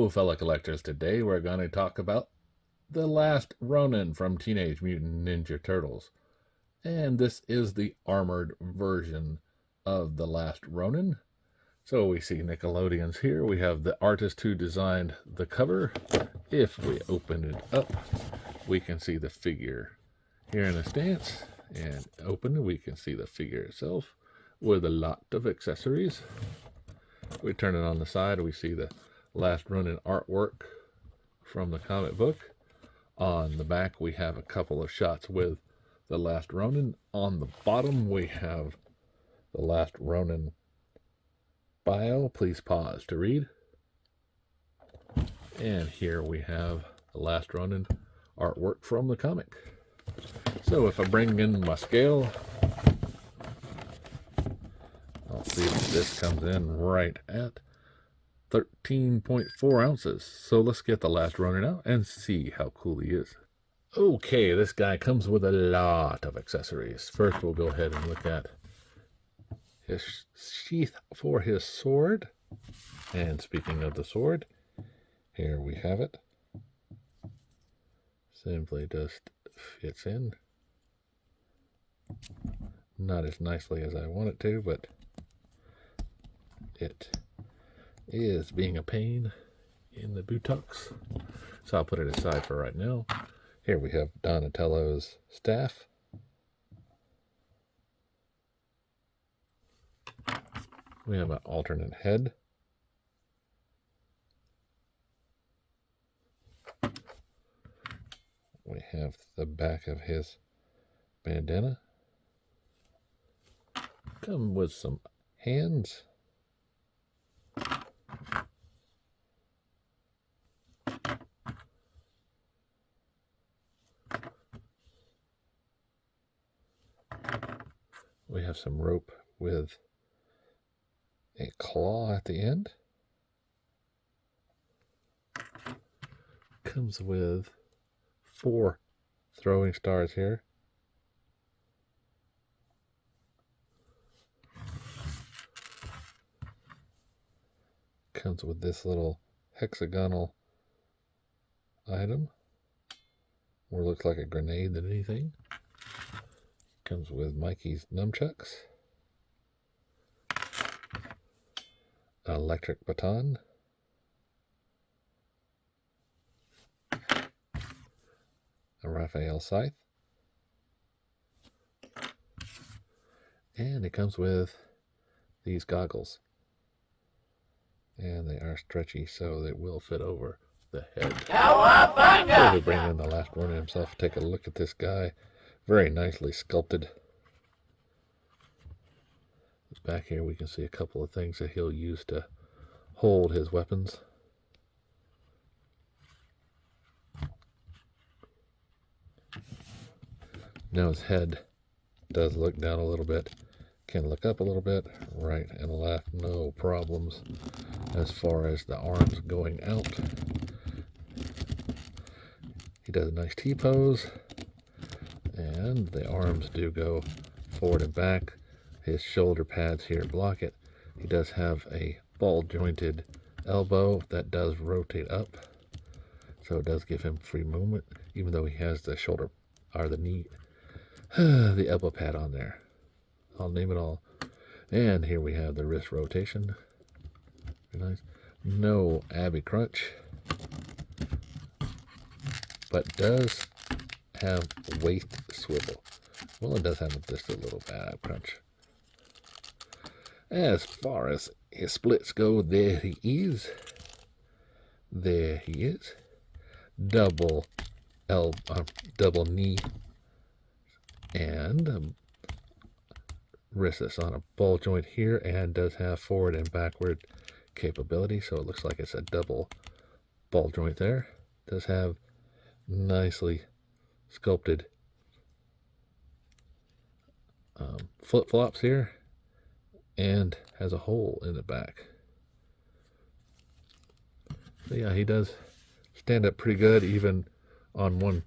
Hello, fellow collectors. Today we're going to talk about the last Ronin from Teenage Mutant Ninja Turtles. And this is the armored version of the last Ronin. So we see Nickelodeon's here. We have the artist who designed the cover. If we open it up, we can see the figure here in a stance. And open, we can see the figure itself with a lot of accessories. We turn it on the side, we see the last Ronin artwork from the comic book. On the back, we have a couple of shots with the last Ronin. On the bottom, we have the last Ronin bio. Please pause to read. And here we have the last Ronin artwork from the comic. So if I bring in my scale, I'll see if this comes in right at 13.4 ounces. So let's get the last Ronin out and see how cool he is. Okay, this guy comes with a lot of accessories. First, we'll go ahead and look at his sheath for his sword. And speaking of the sword, here we have it. Simply just fits in. Not as nicely as I want it to, but it is being a pain in the buttocks. So I'll put it aside for right now. Here we have Donatello's staff. We have an alternate head. We have the back of his bandana. Come with some hands. We have some rope with a claw at the end. Comes with 4 throwing stars here. Comes with this little hexagonal item. More looks like a grenade than anything. Comes with Mikey's nunchucks. An electric baton. A Raphael scythe. And it comes with these goggles. And they are stretchy, so they will fit over the head. So we bring in the last Ronin himself. Take a look at this guy. Very nicely sculpted. Back here we can see a couple of things that he'll use to hold his weapons. Now his head does look down a little bit. Can look up a little bit, right and left, no problems. As far as the arms going out, he does a nice T-pose, and the arms do go forward and back. His shoulder pads here block it. He does have a ball-jointed elbow that does rotate up, so it does give him free movement, even though he has the shoulder, or the knee, the elbow pad on there. I'll name it all. And here we have the wrist rotation. Very nice. No Abby crunch, but does have waist swivel. Well, it does have just a little ab crunch. As far as his splits go, there he is. There he is. Double knee and wrist is on a ball joint here, and does have forward and backward capability, so it looks like it's a double ball joint there. Does have nicely sculpted flip-flops here, and has a hole in the back. So yeah, he does stand up pretty good even on one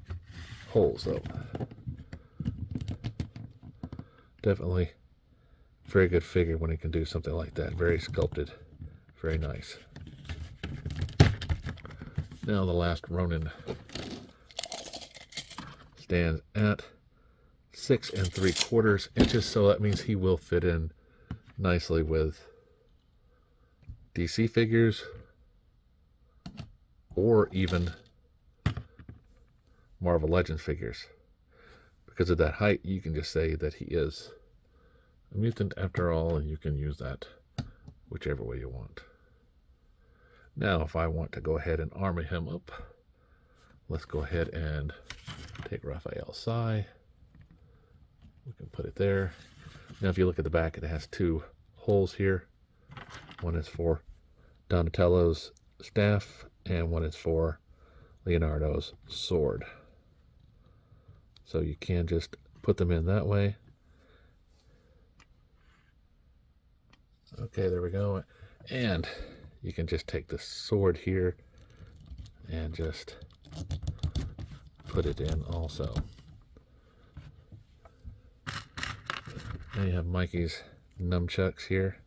hole, so definitely very good figure when he can do something like that. Very sculpted, very nice. Now the last Ronin stands at 6 3/4 inches, so that means he will fit in nicely with DC figures or even Marvel Legends figures. Because of that height, you can just say that he is a mutant after all, and you can use that whichever way you want. Now, if I want to go ahead and armor him up, let's go ahead and take Raphael Sai. We can put it there. Now, if you look at the back, it has 2 holes here. One is for Donatello's staff, and one is for Leonardo's sword. So you can just put them in that way. Okay, there we go. And you can just take the sword here and just put it in also. Now you have Mikey's nunchucks here.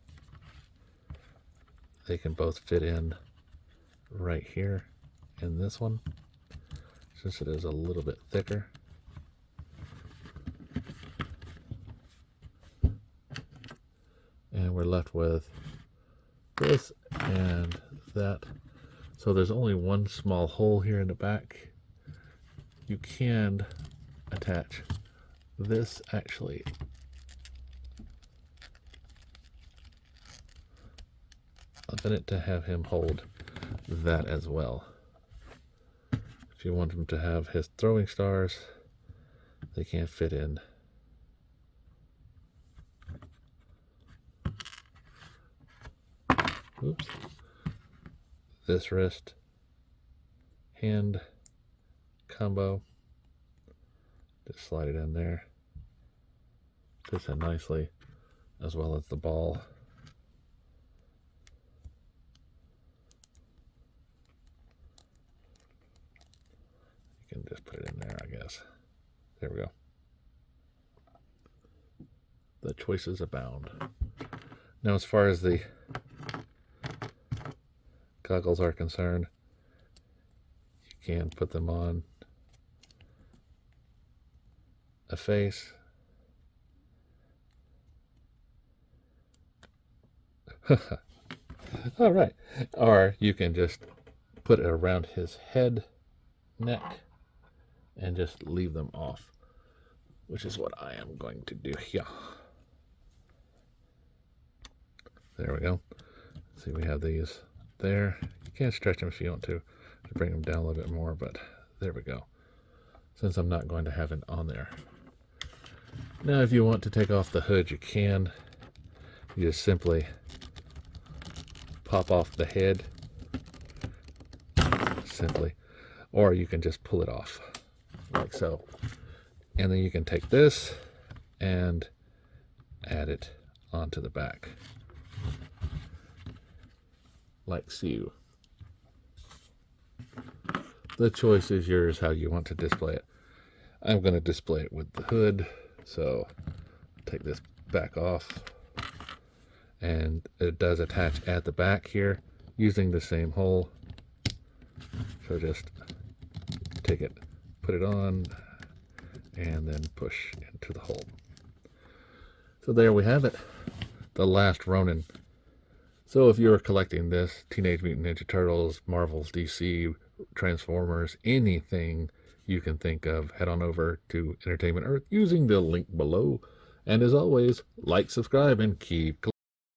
They can both fit in right here in this one, since it is a little bit thicker. And we're left with this and that. So there's only one small hole here in the back. You can attach this actually up in it to have him hold that as well. If you want him to have his throwing stars, they can't fit in. Oops. This wrist hand combo. Just slide it in there. Fits in nicely, as well as the ball. You can just put it in there, I guess. There we go. The choices abound. Now, as far as the goggles are concerned, you can put them on a face. All right. Or you can just put it around his head, neck, and just leave them off, which is what I am going to do here. There we go. See, we have these there. You can stretch them if you want to bring them down a little bit more, but there we go. Since I'm not going to have it on there. Now, if you want to take off the hood, you can. You just simply pop off the head, simply, or you can just pull it off like so. And then you can take this and add it onto the back. Like so. The choice is yours how you want to display it. I'm going to display it with the hood, so take this back off, and it does attach at the back here using the same hole. So just take it, put it on, and then push into the hole. So there we have it, the last Ronin. So if you're collecting this, Teenage Mutant Ninja Turtles, Marvel's, DC, Transformers, anything you can think of, head on over to Entertainment Earth using the link below. And as always, like, subscribe, and keep collecting.